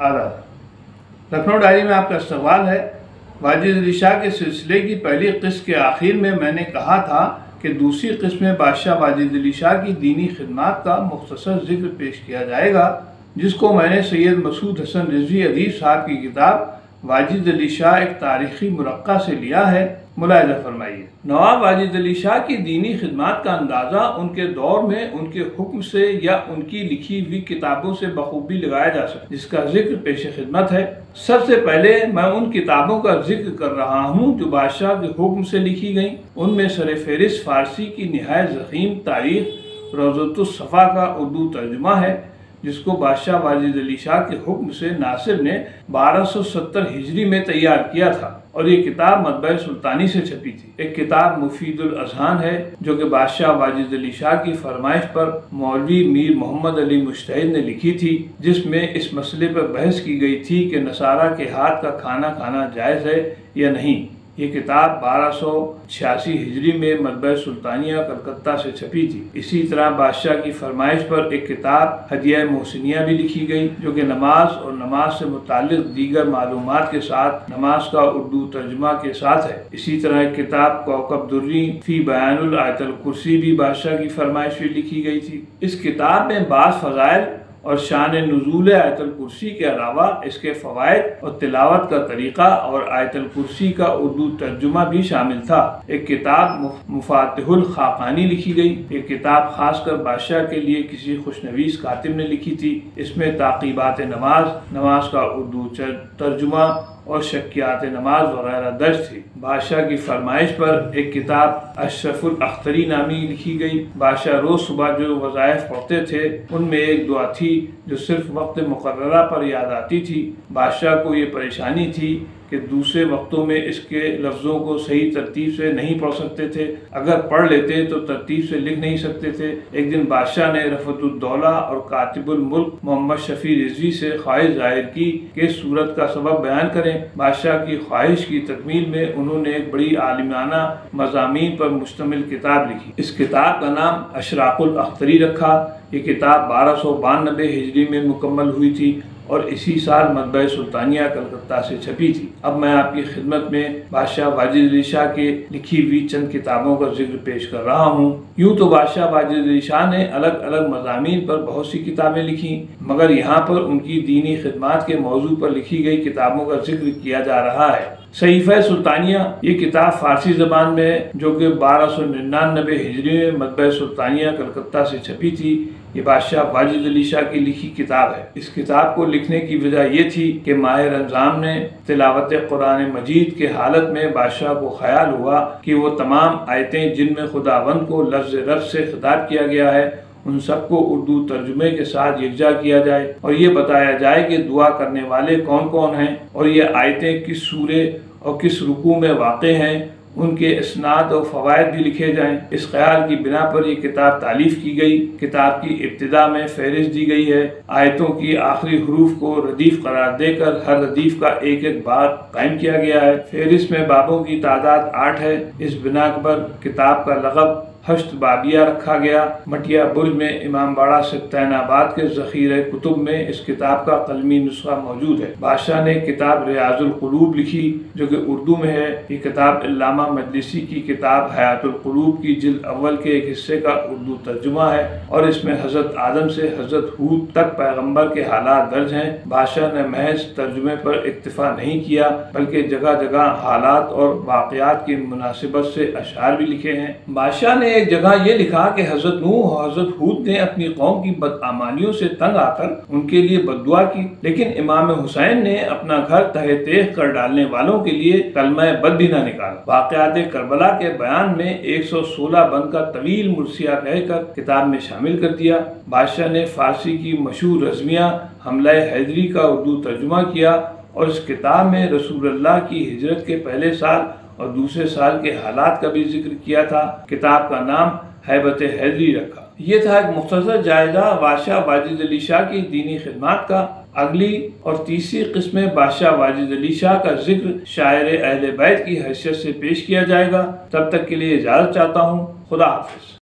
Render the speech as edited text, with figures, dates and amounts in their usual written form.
آداب۔ لکھنؤ ڈائری میں آپ کا استقبال ہے۔ واجد علی شاہ کے سلسلے کی پہلی قسط کے آخر میں میں نے کہا تھا کہ دوسری قسط میں بادشاہ واجد علی شاہ کی دینی خدمات کا مختصر ذکر پیش کیا جائے گا، جس کو میں نے سید مسعود حسن رضوی ادیب صاحب کی کتاب واجد علی شاہ ایک تاریخی مرقع سے لیا ہے۔ ملاحظہ فرمائیے۔ نواب واجد علی شاہ کی دینی خدمات کا اندازہ ان کے دور میں ان کے حکم سے یا ان کی لکھی ہوئی کتابوں سے بخوبی لگایا جا سکتا ہے، جس کا ذکر پیش خدمت ہے۔ سب سے پہلے میں ان کتابوں کا ذکر کر رہا ہوں جو بادشاہ کے حکم سے لکھی گئیں۔ ان میں سر فہرست فارسی کی نہایت ضخیم تاریخ روضۃ الصفا کا اردو ترجمہ ہے، جس کو بادشاہ واجد علی شاہ کے حکم سے ناصر نے 1270 ہجری میں تیار کیا تھا، اور یہ کتاب مطبع سلطانی سے چھپی تھی۔ ایک کتاب مفید الاذہان ہے جو کہ بادشاہ واجد علی شاہ کی فرمائش پر مولوی میر محمد علی مجتہد نے لکھی تھی، جس میں اس مسئلے پر بحث کی گئی تھی کہ نصارہ کے ہاتھ کا کھانا کھانا جائز ہے یا نہیں۔ یہ کتاب 1286 ہجری میں مطبع سلطانیہ کلکتہ سے چھپی تھی۔ اسی طرح بادشاہ کی فرمائش پر ایک کتاب ہدیہ محسنیہ بھی لکھی گئی، جو کہ نماز اور نماز سے متعلق دیگر معلومات کے ساتھ نماز کا اردو ترجمہ کے ساتھ ہے۔ اسی طرح ایک کتاب کوکب دری فی بیان الآیت الکرسی بھی بادشاہ کی فرمائش پہ لکھی گئی تھی۔ اس کتاب میں بعض فضائل اور شان نزول آیت الکرسی کے علاوہ اس کے فوائد اور تلاوت کا طریقہ اور آیت الکرسی کا اردو ترجمہ بھی شامل تھا۔ ایک کتاب مفاتح الخاقانی لکھی گئی۔ ایک کتاب خاص کر بادشاہ کے لیے کسی خوشنویس کاتب نے لکھی تھی۔ اس میں تعقیبات نماز، نماز کا اردو ترجمہ اور شکیات نماز وغیرہ درج تھی۔ بادشاہ کی فرمائش پر ایک کتاب اشرف الاختری نامی لکھی گئی۔ بادشاہ روز صبح جو وظائف پڑھتے تھے ان میں ایک دعا تھی جو صرف وقت مقررہ پر یاد آتی تھی۔ بادشاہ کو یہ پریشانی تھی کہ دوسرے وقتوں میں اس کے لفظوں کو صحیح ترتیب سے نہیں پڑھ سکتے تھے، اگر پڑھ لیتے تو ترتیب سے لکھ نہیں سکتے تھے۔ ایک دن بادشاہ نے رفعت الدولہ اور کاتب الملک محمد شفیع رضوی سے خواہش ظاہر کی کہ سورت کا سبب بیان کریں۔ بادشاہ کی خواہش کی تکمیل میں انہوں نے ایک بڑی عالمانہ مضامین پر مشتمل کتاب لکھی۔ اس کتاب کا نام اشراق الاختری رکھا۔ یہ کتاب 1292 ہجری میں مکمل ہوئی تھی اور اسی سال مطبع سلطانیہ کلکتہ سے چھپی تھی۔ اب میں آپ کی خدمت میں بادشاہ واجد علی شاہ کے لکھی ہوئی چند کتابوں کا ذکر پیش کر رہا ہوں۔ یوں تو بادشاہ واجد علی شاہ نے الگ الگ مضامین پر بہت سی کتابیں لکھی، مگر یہاں پر ان کی دینی خدمات کے موضوع پر لکھی گئی کتابوں کا ذکر کیا جا رہا ہے۔ صحیفہ سلطانیہ، یہ کتاب فارسی زبان میں ہے جو کہ 1299 ہجری میں مطبع سلطانیہ کلکتہ سے چھپی تھی۔ یہ بادشاہ واجد علی شاہ کی لکھی کتاب ہے۔ اس کتاب کو لکھنے کی وجہ یہ تھی کہ ماہ رمضان میں تلاوت قرآن مجید کے حالت میں بادشاہ کو خیال ہوا کہ وہ تمام آیتیں جن میں خداوند کو لفظ رب سے خطاب کیا گیا ہے ان سب کو اردو ترجمے کے ساتھ یکجا کیا جائے، اور یہ بتایا جائے کہ دعا کرنے والے کون کون ہیں، اور یہ آیتیں کس سورے اور کس رکوع میں واقع ہیں، ان کے اسناد اور فوائد بھی لکھے جائیں۔ اس خیال کی بنا پر یہ کتاب تالیف کی گئی۔ کتاب کی ابتدا میں فہرست دی گئی ہے۔ آیتوں کی آخری حروف کو ردیف قرار دے کر ہر ردیف کا ایک ایک باب قائم کیا گیا ہے۔ فہرست میں بابوں کی تعداد 8 ہے۔ اس بنا پر کتاب کا لقب ہشت بابیہ رکھا گیا۔ مٹیا برج میں امام باڑہ سکتین آباد کے ذخیرہ کتب میں اس کتاب کا قلمی نسخہ موجود ہے۔ بادشاہ نے کتاب ریاض القلوب لکھی جو کہ اردو میں ہے۔ یہ کتاب علامہ مجلسی کی کتاب حیات القلوب کی جلد اول کے ایک حصے کا اردو ترجمہ ہے، اور اس میں حضرت آدم سے حضرت ہود تک پیغمبر کے حالات درج ہیں۔ بادشاہ نے محض ترجمے پر اکتفا نہیں کیا بلکہ جگہ جگہ حالات اور واقعات کی مناسبت سے اشعار بھی لکھے ہیں۔ بادشاہ نے ایک جگہ یہ لکھا کہ حضرت نوح اور حضرت ہود نے اپنی قوم کی بدعمالیوں سے تنگ آ کر ان کے لیے بد دعا کی، لیکن امام حسین نے اپنا گھر تہہ تیغ کر ڈالنے والوں کے لیے کلمہ بد بھی نہ نکالا۔ واقعات کربلا کے بیان میں 116 بند کا طویل مرثیہ کہہ کر کتاب میں شامل کر دیا۔ بادشاہ نے فارسی کی مشہور رزمیہ حملہ حیدری کا اردو ترجمہ کیا، اور اس کتاب میں رسول اللہ کی ہجرت کے پہلے سال اور دوسرے سال کے حالات کا بھی ذکر کیا تھا۔ کتاب کا نام ہیبت حیدری رکھا۔ یہ تھا ایک مختصر جائزہ بادشاہ واجد علی شاہ کی دینی خدمات کا۔ اگلی اور تیسری قسم میں بادشاہ واجد علی شاہ کا ذکر شاعر اہل بیت کی حیثیت سے پیش کیا جائے گا۔ تب تک کے لیے اجازت چاہتا ہوں۔ خدا حافظ۔